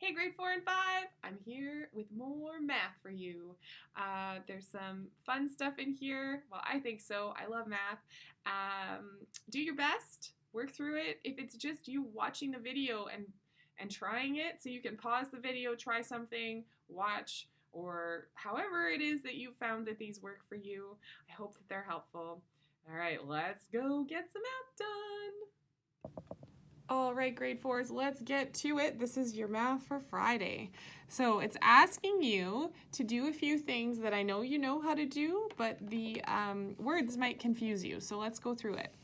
Hey, grade 4 and 5, I'm here with more math for you. There's some fun stuff in here. Well, I think so. I love math. Do your best, work through it. If it's just you watching the video and trying it, so you can pause the video, try something, watch, or however it is that you found that these work for you. I hope that they're helpful. All right, let's go get some math done. All right, grade 4s, let's get to it. This is your math for Friday. So it's asking you to do a few things that I know you know how to do, but the words might confuse you. So let's go through it.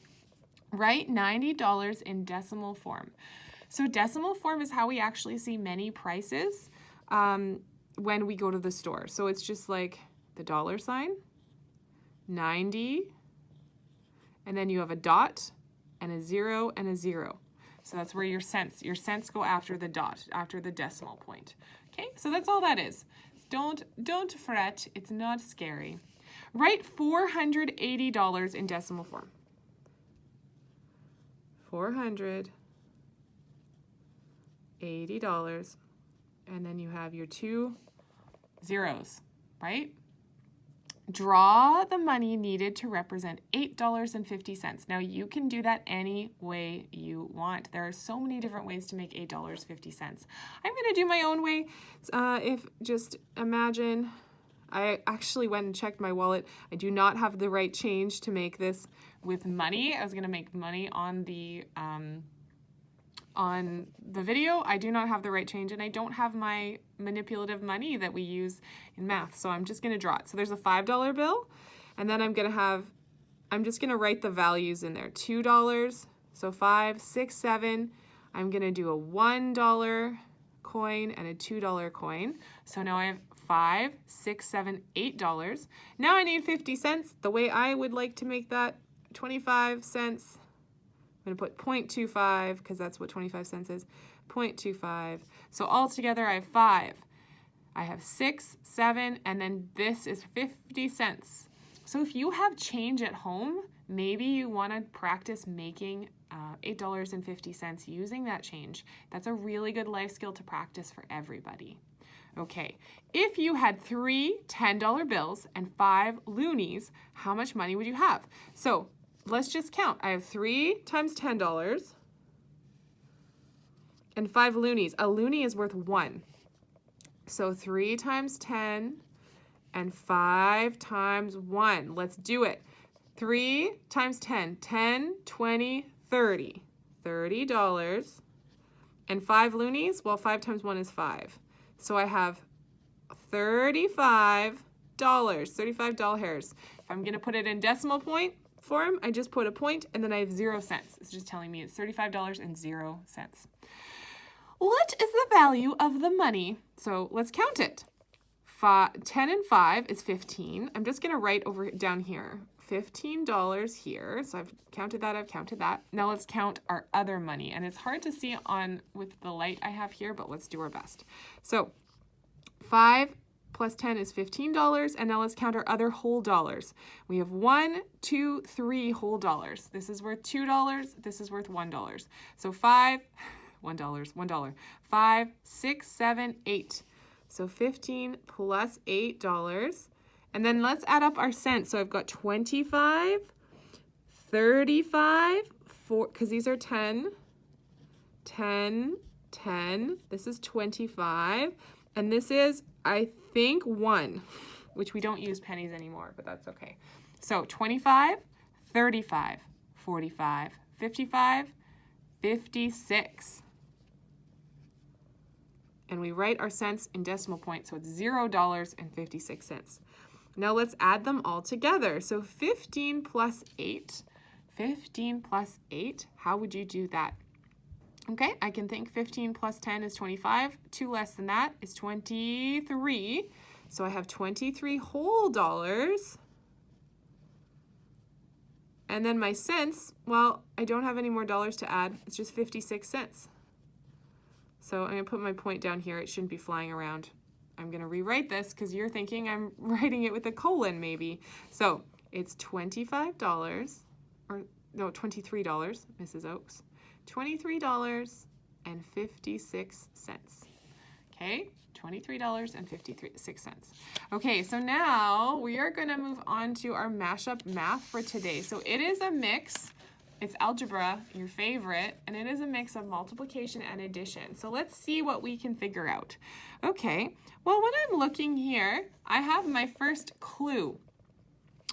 Write $90 in decimal form. So decimal form is how we actually see many prices when we go to the store. So it's just like the dollar sign, 90, and then you have a dot and a 0 and a 0. So that's where your cents go after the dot, after the decimal point. Okay, so that's all that is. Don't fret, it's not scary. Write $480 in decimal form. $480. And then you have your two zeros, right? Draw the money needed to represent $8.50. Now you can do that any way you want. There are so many different ways to make $8.50. I'm going to do my own way. Just imagine, I actually went and checked my wallet. I do not have the right change to make this with money. I was going to make money on the video. I do not have the right change, and I don't have my manipulative money that we use in math, so I'm just going to draw it. So there's a $5 bill, and then I'm just going to write the values in there. $2, so 5, 6, 7. I'm going to do a $1 coin and a $2 coin. So now I have 5, 6, 7, $8. Now I need 50 cents. The way I would like to make that, 25 cents. I'm going to put 0.25 because that's what 25 cents is. 0.25. So all together I have 5. I have 6, 7, and then this is 50 cents. So if you have change at home, maybe you want to practice making $8.50 using that change. That's a really good life skill to practice for everybody. Okay, if you had 3 $10 bills and 5 loonies, how much money would you have? So let's just count. I have 3 times $10 and 5 loonies. A loonie is worth 1. So 3 times 10 and 5 times 1. Let's do it. 3 times 10, 10, 20, 30. $30. And 5 loonies, well, 5 times 1 is 5. So I have $35, $35. If I'm going to put it in decimal point form, I just put a point and then I have 0 cents. It's just telling me it's $35.00. What is the value of the money? So let's count it. 10 and 5 is 15. I'm just going to write down here. $15 here. So I've counted that. Now let's count our other money. And it's hard to see with the light I have here, but let's do our best. So 5 plus 10 is $15, and now let's count our other whole dollars. We have 1, 2, 3 whole dollars. This is worth $2, this is worth $1. So $1. 5, 6, 7, 8. So 15 plus $8. And then let's add up our cents. So I've got 25, 35, 4, because these are 10, 10, 10. This is 25. And this is, I think, 1, which we don't use pennies anymore, but that's okay. So 25, 35, 45, 55, 56. And we write our cents in decimal point, so it's $0.56. Now let's add them all together. So 15 plus 8, how would you do that? Okay, I can think 15 plus 10 is 25. 2 less than that is 23. So I have 23 whole dollars. And then my cents, well, I don't have any more dollars to add. It's just 56 cents. So I'm going to put my point down here. It shouldn't be flying around. I'm going to rewrite this because you're thinking I'm writing it with a colon maybe. So it's $25, or no, $23, Mrs. Oakes. $23.56. Okay, $23.56. Okay, so now we are going to move on to our mashup math for today. So it is a mix. It's algebra, your favorite, and it is a mix of multiplication and addition. So let's see what we can figure out. Okay, well, when I'm looking here, I have my first clue.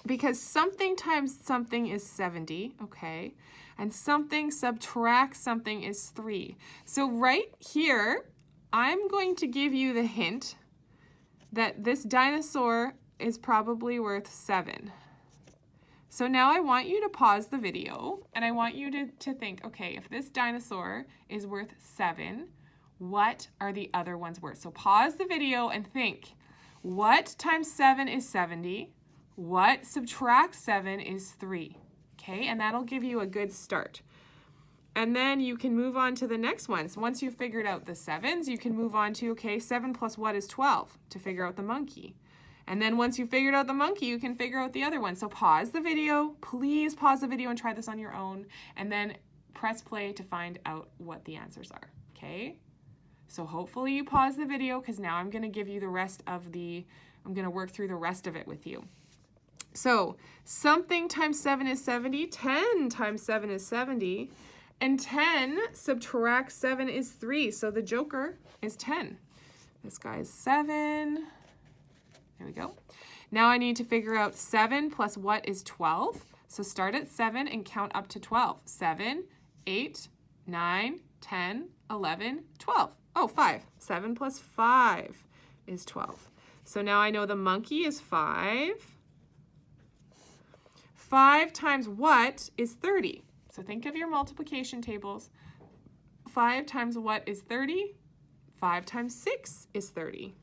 Because something times something is 70, okay? And something subtract something is 3. So right here, I'm going to give you the hint that this dinosaur is probably worth 7. So now I want you to pause the video and I want you to think, okay, if this dinosaur is worth 7, what are the other ones worth? So pause the video and think, what times 7 is 70? What subtract 7 is 3? Okay, and that'll give you a good start. And then you can move on to the next one. So once you've figured out the 7s, you can move on to, okay, 7 plus what is 12 to figure out the monkey. And then once you've figured out the monkey, you can figure out the other one. So pause the video. Please pause the video and try this on your own. And then press play to find out what the answers are, okay? So hopefully you pause the video because now I'm going to give you the rest of I'm going to work through the rest of it with you. So something times 7 is 70. 10 times 7 is 70. And 10 subtract 7 is 3. So the joker is 10. This guy is 7. There we go. Now I need to figure out 7 plus what is 12. So start at 7 and count up to 12. 7, 8, 9, 10, 11, 12. Oh, 5. 7 plus 5 is 12. So now I know the monkey is 5. 5 times what is 30? So think of your multiplication tables. 5 times what is 30? 5 times 6 is 30.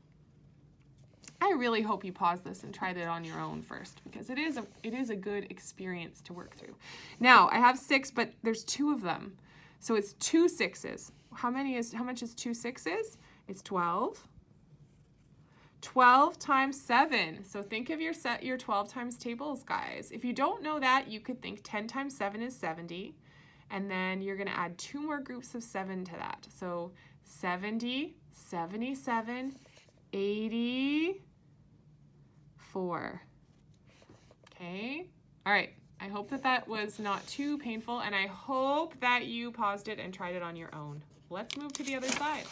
I really hope you pause this and tried it on your own first because it is a good experience to work through. Now, I have 6, but there's 2 of them. So it's 2 6s. How much is 2 6s? It's 12. 12 times 7. So think of your 12 times tables, guys. If you don't know that, you could think 10 times 7 is 70. And then you're going to add 2 more groups of 7 to that. So 70, 77, 84. Okay. All right. I hope that was not too painful, and I hope that you paused it and tried it on your own. Let's move to the other side.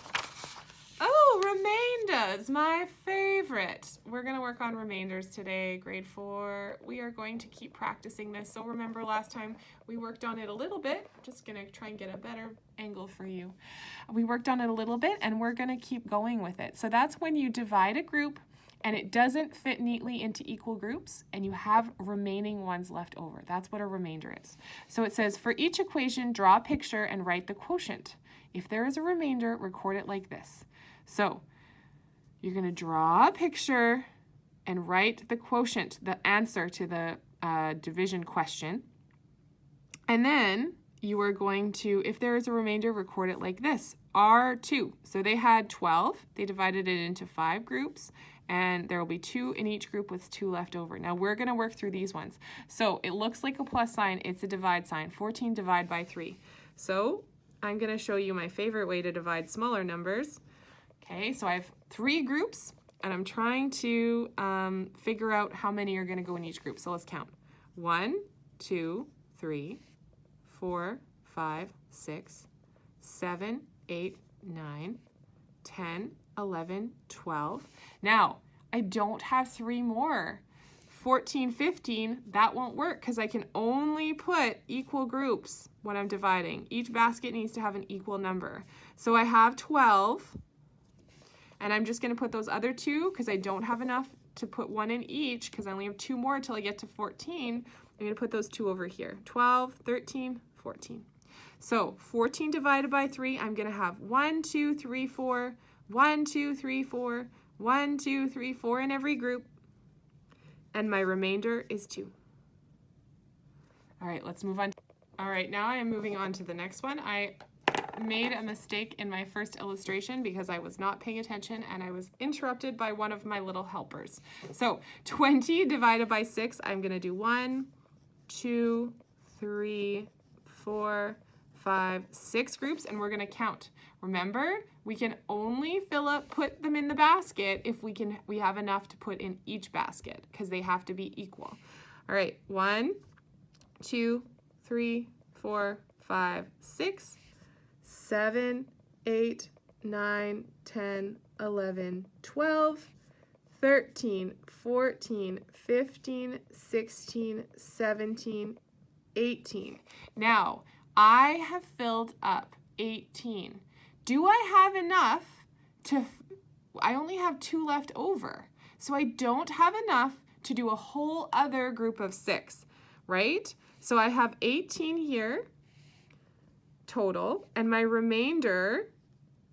Oh, remainders, my favorite. We're going to work on remainders today, grade 4. We are going to keep practicing this. So remember last time we worked on it a little bit. I'm just going to try and get a better angle for you. We worked on it a little bit, and we're going to keep going with it. So that's when you divide a group and it doesn't fit neatly into equal groups and you have remaining ones left over. That's what a remainder is. So it says, for each equation, draw a picture and write the quotient. If there is a remainder, record it like this. So you're going to draw a picture and write the quotient, the answer to the division question. And then you are going to, if there is a remainder, record it like this, R2. So they had 12. They divided it into 5 groups, and there will be 2 in each group with 2 left over. Now we're going to work through these ones. So it looks like a plus sign. It's a divide sign. 14 divide by 3. So I'm going to show you my favorite way to divide smaller numbers. Okay, so I have 3 groups, and I'm trying to figure out how many are going to go in each group. So let's count. 1, 2, 3, 4, 5, 6, 7, 8, 9, 10, 11, 12. Now, I don't have 3 more. 14, 15, that won't work because I can only put equal groups when I'm dividing. Each basket needs to have an equal number. So I have 12, and I'm just going to put those other 2 because I don't have enough to put 1 in each because I only have 2 more until I get to 14. I'm going to put those 2 over here. 12, 13, 14. So 14 divided by 3, I'm going to have 1, 2, 3, 4, 1, 2, 3, 4, 1, 2, 3, 4 in every group. And my remainder is 2. All right, let's move on. All right, now I am moving on to the next one. I made a mistake in my first illustration because I was not paying attention and I was interrupted by one of my little helpers. So 20 divided by 6, I'm going to do 1, 2, 3, 4, 5, 6 groups, and we're going to count. Remember, we can only put them in the basket if we have enough to put in each basket, because they have to be equal. All right, 1, 2, 3, 4, 5, 6, 7, 8, 9, 10, 11, 12, 13, 14, 15, 16, 17, 18. Now, I have filled up 18. Do I have enough I only have 2 left over. So I don't have enough to do a whole other group of 6, right? So I have 18 here total, and my remainder,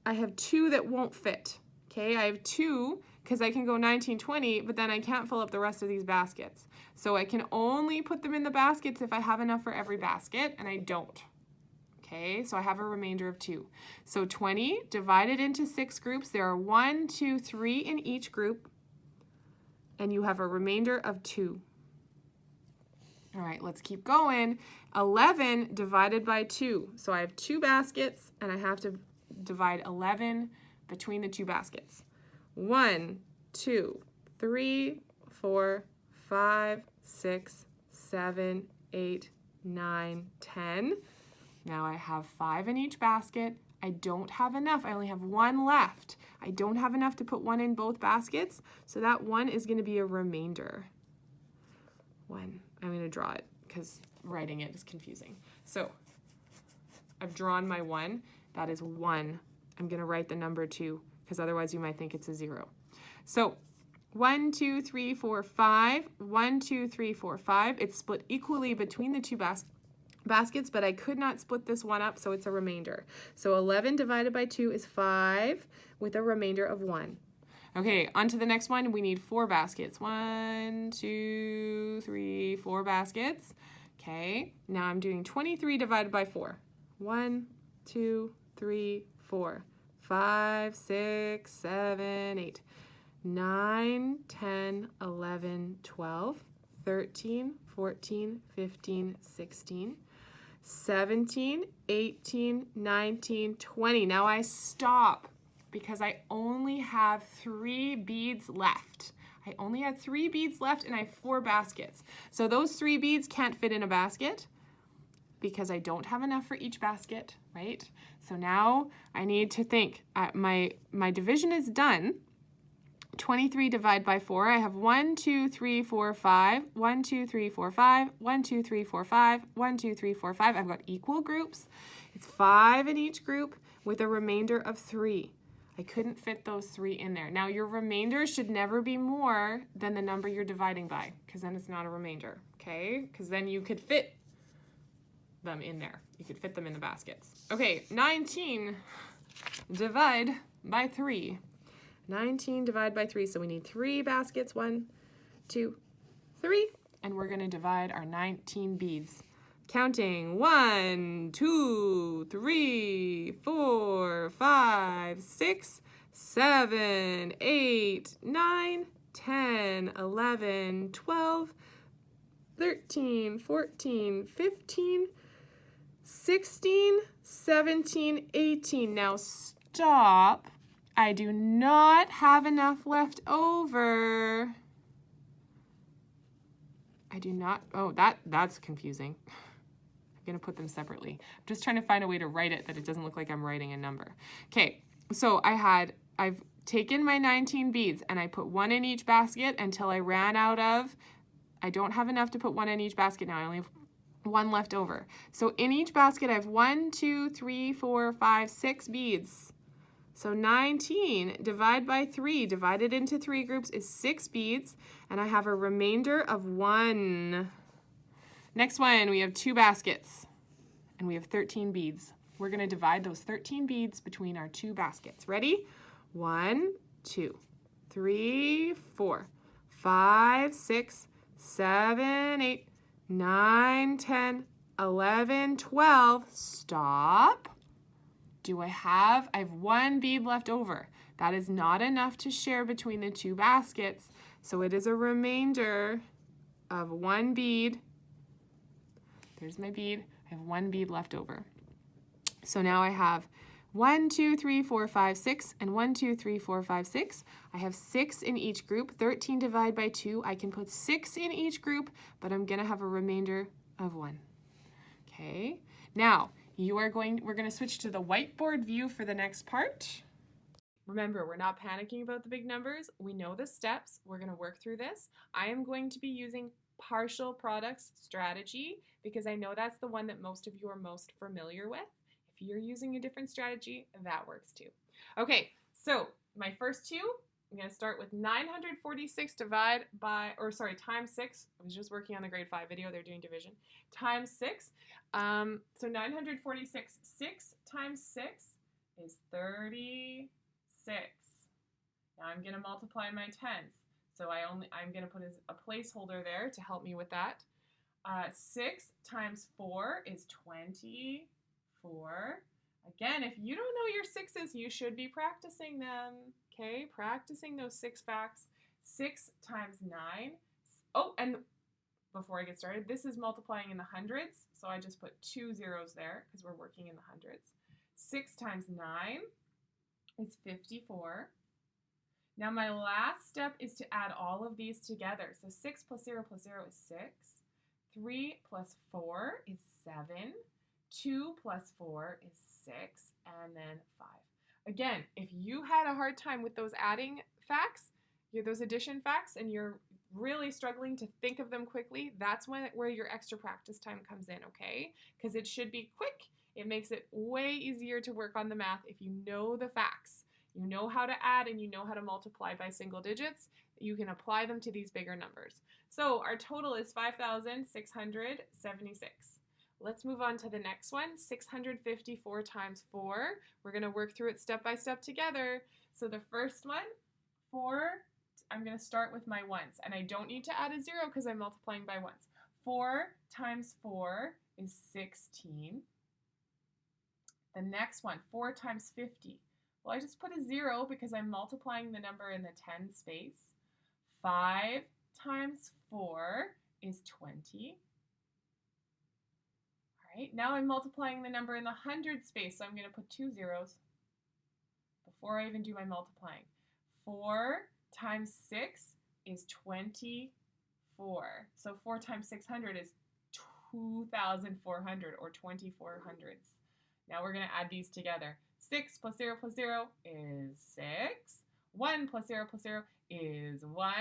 I have 2 that won't fit. Okay, I have 2 because I can go 19, 20, but then I can't fill up the rest of these baskets. So I can only put them in the baskets if I have enough for every basket, and I don't. Okay, so I have a remainder of 2. So 20 divided into 6 groups. There are 1, 2, 3 in each group, and you have a remainder of 2. All right, let's keep going. 11 divided by 2. So I have 2 baskets, and I have to divide 11 between the 2 baskets. 1, 2, 3, 4, 5, 6, 7, 8, 9, 10. Now I have 5 in each basket. I don't have enough. I only have 1 left. I don't have enough to put 1 in both baskets, so that 1 is going to be a remainder. 1. I'm going to draw it because writing it is confusing. So I've drawn my 1. That is 1. I'm going to write the number 2 because otherwise you might think it's a 0. So 1, 2, 3, 4, 5. 1, 2, 3, 4, 5. It's split equally between the 2 baskets, but I could not split this one up, so it's a remainder. So 11 divided by 2 is 5 with a remainder of 1. Okay, on to the next one. We need 4 baskets. 1, 2, 3, 4 baskets. Okay, now I'm doing 23 divided by 4. 1, 2, 3, 4, 5, 6, 7, 8, 9, 10, 11, 12, 13, 14, 15, 16, 17, 18, 19, 20. Now I stop because I only have 3 beads left. I only had 3 beads left and I have 4 baskets. So those 3 beads can't fit in a basket because I don't have enough for each basket, right? So now I need to think. My division is done. 23 divided by 4, I have 1, 2, 3, 4, 5, 1, 2, 3, 4, 5, 1, 2, 3, 4, 5, 1, 2, 3, 4, 5. I've got equal groups. It's 5 in each group with a remainder of 3. I couldn't fit those 3 in there. Now your remainder should never be more than the number you're dividing by, because then it's not a remainder, okay? Because then you could fit them in there. You could fit them in the baskets. Okay, 19 divide by 3. 19 divided by 3, so we need 3 baskets. 1, 2, 3, and we're going to divide our 19 beads. Counting 1, 2, 3, 4, 5, 6, 7, 8, 9, 10, 11, 12, 13, 14, 15, 16, 17, 18. Now stop. I do not have enough left over. I do not, oh, that's confusing. I'm gonna put them separately. I'm just trying to find a way to write it that it doesn't look like I'm writing a number. Okay, so I've taken my 19 beads and I put 1 in each basket until I ran out of, I don't have enough to put 1 in each basket now. I only have 1 left over. So in each basket I have 1, 2, 3, 4, 5, 6 beads. So 19 divided by 3, divided into 3 groups, is 6 beads, and I have a remainder of 1. Next one, we have 2 baskets, and we have 13 beads. We're going to divide those 13 beads between our 2 baskets. Ready? 1, 2, 3, 4, 5, 6, 7, 8, 9, 10, 11, 12. Stop. I have 1 bead left over. That is not enough to share between the 2 baskets, so it is a remainder of 1 bead. There's my bead. I have 1 bead left over. So now I have 1, 2, 3, 4, 5, 6, and 1, 2, 3, 4, 5, 6. I have 6 in each group. 13 divided by 2. I can put 6 in each group, but I'm going to have a remainder of 1. Okay, now we're going to switch to the whiteboard view for the next part. Remember, we're not panicking about the big numbers. We know the steps. We're going to work through this. I am going to be using partial products strategy because I know that's the one that most of you are most familiar with. If you're using a different strategy, that works too. Okay, so my first two, I'm going to start with 946 times 6. I was just working on the grade 5 video. They're doing division. Times 6. So 946, 6 times 6 is 36. Now I'm going to multiply my tens. So I'm going to put a placeholder there to help me with that. 6 times 4 is 24. Again, if you don't know your sixes, you should be practicing them. Okay, practicing those 6 facts. 6 times 9. Oh, and before I get started, this is multiplying in the hundreds. So I just put 2 zeros there because we're working in the hundreds. 6 times 9 is 54. Now my last step is to add all of these together. So 6 plus 0 plus 0 is 6. 3 plus 4 is 7. 2 plus 4 is 6. And then 5. Again, if you had a hard time with those adding facts, those addition facts, and you're really struggling to think of them quickly, that's where your extra practice time comes in, okay? Because it should be quick. It makes it way easier to work on the math if you know the facts. You know how to add and you know how to multiply by single digits. You can apply them to these bigger numbers. So our total is 5,676. Let's move on to the next one, 654 times 4. We're going to work through it step by step together. So the first one, 4, I'm going to start with my ones. And I don't need to add a 0 because I'm multiplying by ones. 4 times 4 is 16. The next one, 4 times 50. Well, I just put a 0 because I'm multiplying the number in the 10 space. 5 times 4 is 20. All right, now I'm multiplying the number in the 100 space, so I'm going to put 2 zeros before I even do my multiplying. 4 times 6 is 24. So 4 times 600 is 2,400 or 2400s. Now we're going to add these together. 6 plus 0 plus 0 is 6. 1 plus 0 plus 0 is 1.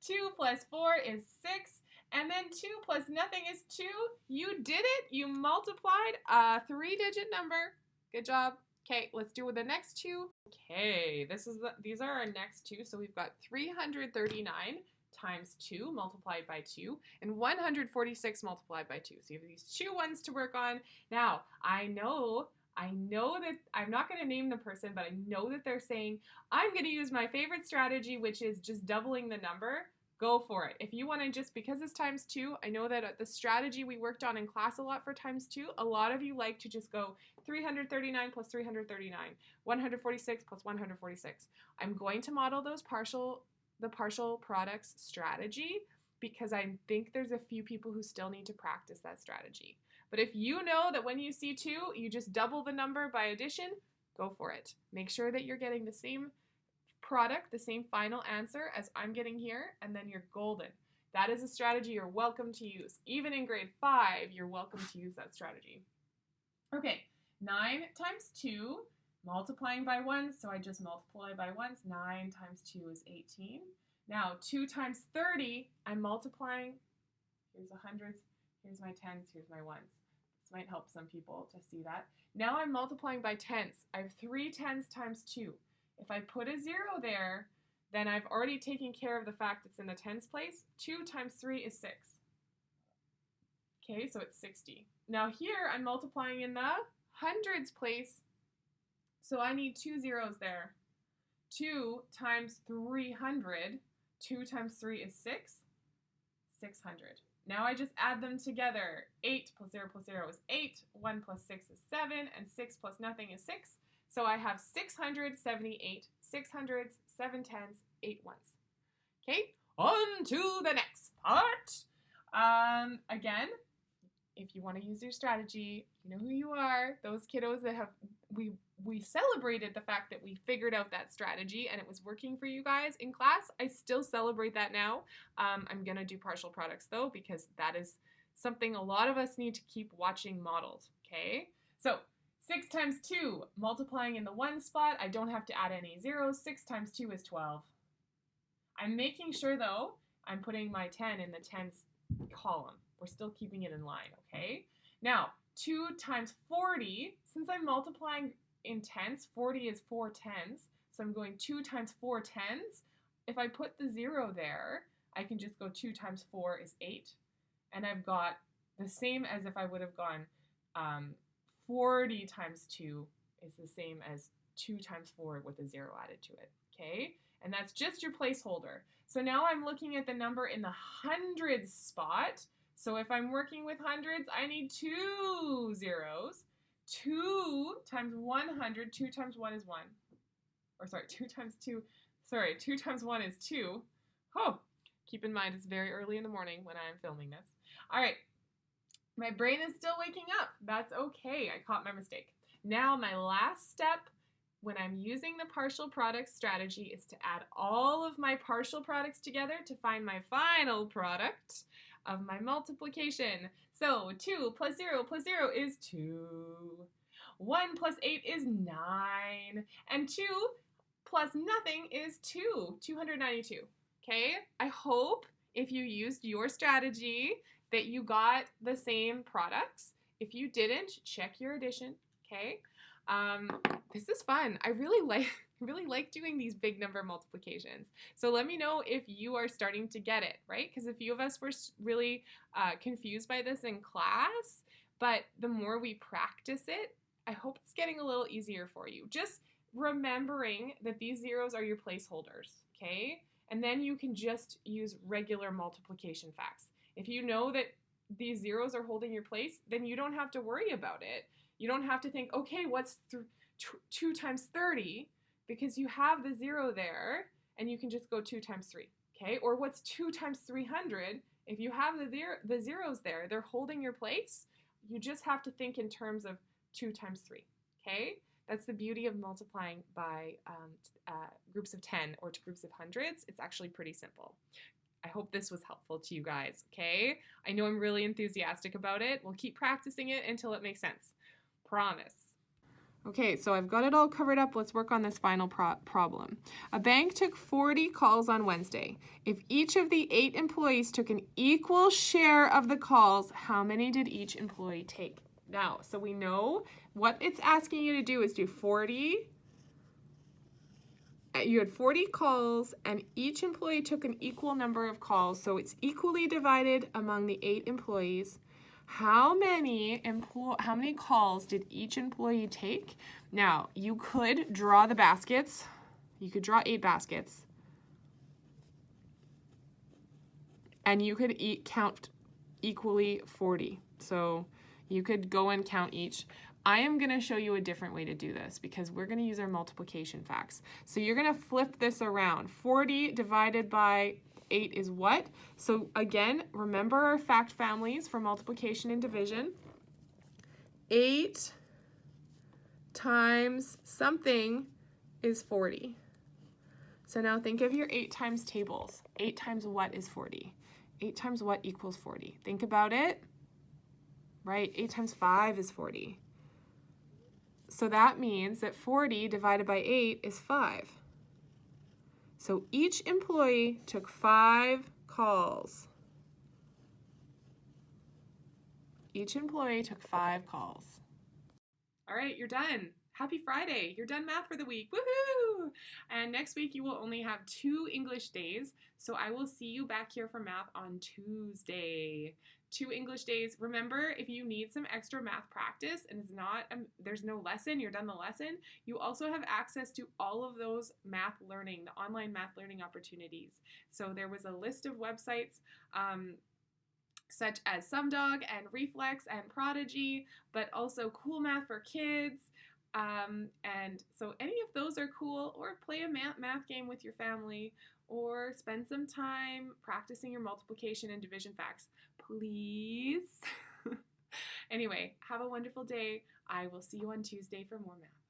2 plus 4 is 6. And then 2 plus nothing is 2. You did it. You multiplied a 3-digit number. Good job. Okay, let's do the next two. Okay, these are our next two. So we've got 339 times 2 multiplied by 2 and 146 multiplied by 2. So you have these 2 ones to work on. Now, I know that I'm not going to name the person, but I know that they're saying, I'm going to use my favorite strategy, which is just doubling the number. Go for it. If you want to just, because it's times 2, I know that the strategy we worked on in class a lot for times 2, a lot of you like to just go 339 plus 339, 146 plus 146. I'm going to model the partial products strategy because I think there's a few people who still need to practice that strategy. But if you know that when you see 2, you just double the number by addition, go for it. Make sure that you're getting the same product, the same final answer as I'm getting here, and then you're golden. That is a strategy you're welcome to use. Even in grade 5, you're welcome to use that strategy. Okay, 9 times 2, multiplying by 1, so I just multiply by 1s. 9 times 2 is 18. Now, 2 times 30, I'm multiplying. Here's the hundreds, here's my tens, here's my ones. This might help some people to see that. Now I'm multiplying by tens. I have 3 tens times 2. If I put a 0 there, then I've already taken care of the fact it's in the tens place. 2 times 3 is 6. Okay, so it's 60. Now here I'm multiplying in the hundreds place, so I need 2 zeros there. 2 times 300, 2 times 3 is 6, 600. Now I just add them together. 8 plus 0 plus 0 is 8, 1 plus 6 is 7, and 6 plus nothing is 6. So I have 678, 600s, 7 tens, 8 ones. Okay, on to the next part. Again, if you want to use your strategy, you know who you are. Those kiddos that have, we celebrated the fact that we figured out that strategy and it was working for you guys in class. I still celebrate that now. I'm going to do partial products though, because that is something a lot of us need to keep watching modeled, okay? So 6 times 2, multiplying in the 1 spot. I don't have to add any zeros. 6 times 2 is 12. I'm making sure though, I'm putting my 10 in the tens column. We're still keeping it in line, okay? Now, 2 times 40, since I'm multiplying in tens, 40 is 4 tens, so I'm going 2 times 4 tens. If I put the 0 there, I can just go 2 times 4 is 8, and I've got the same as if I would have gone 40 times 2 is the same as 2 times 4 with a 0 added to it, okay? And that's just your placeholder. So now I'm looking at the number in the hundreds spot. So if I'm working with hundreds, I need 2 zeros. 2 times 100, 2 times 1 is 1. Or sorry, 2 times 2, sorry, 2 times 1 is 2. Oh, keep in mind it's very early in the morning when I'm filming this. All right, my brain is still waking up. That's okay, I caught my mistake. Now my last step when I'm using the partial product strategy is to add all of my partial products together to find my final product of my multiplication. So 2 plus 0 is 2. 1 plus 8 is 9. And 2 plus nothing is 2. 292. Okay? I hope if you used your strategy that you got the same products. If you didn't, check your addition. Okay? This is fun. I really like doing these big number multiplications. So let me know if you are starting to get it, right? Because a few of us were really confused by this in class, but the more we practice it, I hope it's getting a little easier for you. Just remembering that these zeros are your placeholders, okay? And then you can just use regular multiplication facts. If you know that these zeros are holding your place, then you don't have to worry about it. You don't have to think, okay, what's 2 times 30? Because you have the 0 there, and you can just go 2 times 3, okay? Or what's 2 times 300? If you have the zeros there, they're holding your place. You just have to think in terms of 2 times 3, okay? That's the beauty of multiplying by groups of 10 or to groups of hundreds. It's actually pretty simple. I hope this was helpful to you guys, okay? I know I'm really enthusiastic about it. We'll keep practicing it until it makes sense. Promise. Okay, so I've got it all covered up. Let's work on this final problem. A bank took 40 calls on Wednesday. If each of the 8 employees took an equal share of the calls, how many did each employee take? Now, so we know what it's asking you to do is do 40. You had 40 calls, and each employee took an equal number of calls, so it's equally divided among the 8 employees. How many calls did each employee take? Now, you could draw the baskets. You could draw 8 baskets. And you could count equally 40. So you could go and count each. I am going to show you a different way to do this because we're going to use our multiplication facts. So you're going to flip this around. 40 divided by 8 is what? So again, remember our fact families for multiplication and division. 8 times something is 40. So now think of your 8 times tables. 8 times what is 40? 8 times what equals 40? Think about it. Right? 8 times 5 is 40. So that means that 40 divided by 8 is 5. So each employee took 5 calls. Each employee took 5 calls. All right, you're done. Happy Friday. You're done math for the week. Woohoo! And next week you will only have 2 English days. So I will see you back here for math on Tuesday. 2 English days. Remember, if you need some extra math practice and it's not, there's no lesson, you're done the lesson, you also have access to all of those math learning, the online math learning opportunities. So there was a list of websites such as SumDog and Reflex and Prodigy, but also Cool Math for Kids. And so any of those are cool, or play a math game with your family, or spend some time practicing your multiplication and division facts. Please. Anyway, have a wonderful day. I will see you on Tuesday for more math.